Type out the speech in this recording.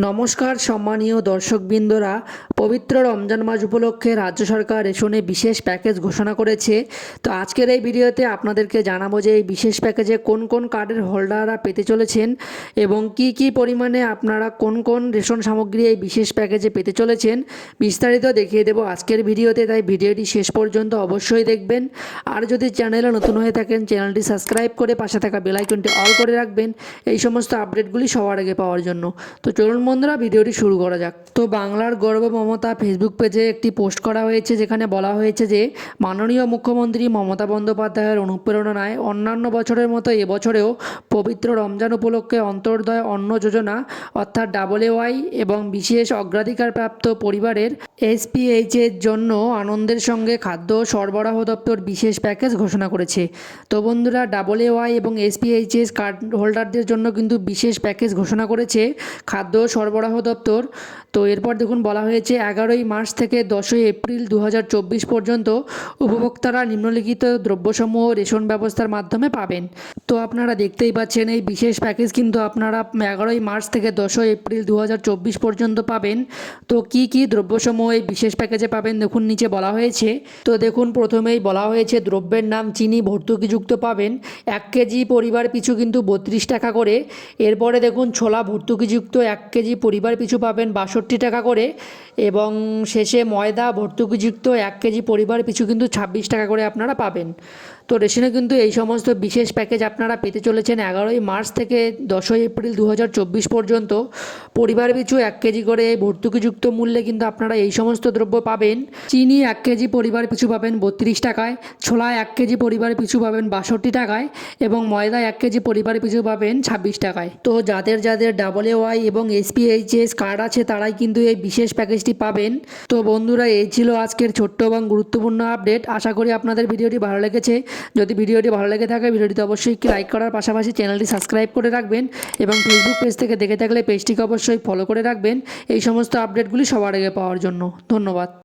নমস্কার সম্মানীয় দর্শকবৃন্দরা, পবিত্র রমজান মাস উপলক্ষে রাজ্য সরকার রেশনে বিশেষ প্যাকেজ ঘোষণা করেছে। তো আজকের এই ভিডিওতে আপনাদেরকে জানাবো যে এই বিশেষ প্যাকেজে কোন কোন কার্ডের হোল্ডাররা পেতে চলেছেন এবং কি কি পরিমাণে আপনারা কোন কোন রেশন সামগ্রী এই বিশেষ প্যাকেজে পেতে চলেছেন বিস্তারিত দেখিয়ে দেবো আজকের ভিডিওতে। তাই ভিডিওটি শেষ পর্যন্ত অবশ্যই দেখবেন। আর যদি চ্যানেলে নতুন হয়ে থাকেন চ্যানেলটি সাবস্ক্রাইব করে পাশে থাকা বেল আইকনটি অল করে রাখবেন এই সমস্ত আপডেটগুলি সবার আগে পাওয়ার জন্য। তো চলুন বন্ধুরা ভিডিওটি শুরু করা যাক। তো বাংলার গর্ব মমতা ফেসবুক পেজে একটি পোস্ট করা হয়েছে, যেখানে বলা হয়েছে যে মাননীয় মুখ্যমন্ত্রী মমতা বন্দ্যোপাধ্যায়ের অনুপ্রেরণায় অন্যান্য বছরের মতো এবছরেও পবিত্র রমজান উপলক্ষে অন্তর্দয় অন্ন যোজনা অর্থাৎ WY এবং বিশেষ অগ্রাধিকারপ্রাপ্ত পরিবারের SPH এর জন্য আনন্দের সঙ্গে খাদ্য সরবরাহ দপ্তর বিশেষ প্যাকেজ ঘোষণা করেছে। তো বন্ধুরা, WY এবং SPHS কার্ড হোল্ডারদের জন্য কিন্তু বিশেষ প্যাকেজ ঘোষণা করেছে খাদ্য সরবরাহ দপ্তর। তো এরপর দেখুন বলা হয়েছে 11ই মার্চ থেকে 10ই এপ্রিল 2024 পর্যন্ত উপভোক্তারা নিম্নলিখিত দ্রব্যসমূহ রেশন ব্যবস্থার মাধ্যমে পাবেন। তো আপনারা দেখতেই পাচ্ছেন এই বিশেষ প্যাকেজ কিন্তু আপনারা 11ই মার্চ থেকে 10ই এপ্রিল 2024 পর্যন্ত পাবেন। তো কি কি দ্রব্যসমূহ এই বিশেষ প্যাকেজে পাবেন দেখুন নিচে বলা হয়েছে। তো দেখুন প্রথমেই বলা হয়েছে দ্রব্যের নাম চিনি ভর্তুকিযুক্ত পাবেন 1 কেজি পরিবার পিছু কিন্তু 32 টাকা করে। এরপরে দেখুন ছোলা ভর্তুকিযুক্ত 1 কেজি পরিবার পিছু পাবেন 62 টাকা করে। এবং শেষে ময়দা ভর্তুকিযুক্ত 1 কেজি পরিবার পিছু কিন্তু 26 টাকা করে আপনারা পাবেন। তো রেশনে কিন্তু এই সমস্ত বিশেষ প্যাকেজ আপনারা পেতে চলেছেন 11ই মার্চ থেকে 10ই এপ্রিল 2024 পর্যন্ত। পরিবার পিছু 1 কেজি করে ভর্তুকিযুক্ত মূল্যে কিন্তু আপনারা এই সমস্ত দ্রব্য পাবেন। চিনি 1 কেজি পরিবার পিছু পাবেন 32 টাকায়, ছোলা 1 কেজি পরিবার পিছু পাবেন 62 টাকায় এবং ময়দা 1 কেজি পরিবার পিছু পাবেন 26 টাকায়। তো যাদের যাদের WY এবং SPHS কার্ড আছে তারাই কিন্তু এই বিশেষ প্যাকেজটি পাবেন। তো বন্ধুরা, এই ছিল আজকের ছোট্ট এবং গুরুত্বপূর্ণ আপডেট। আশা করি আপনাদের ভিডিওটি ভালো লেগেছে। যদি ভিডিওটি ভালো লেগে থাকে ভিডিওটিতে অবশ্যই একটি লাইক করার পাশাপাশি চ্যানেলটি সাবস্ক্রাইব করে রাখবেন এবং ফেসবুক পেজ থেকে দেখে থাকলে পেজটিকে অবশ্যই ফলো করে রাখবেন এই সমস্ত আপডেটগুলি সবার আগে পাওয়ার জন্য। ধন্যবাদ।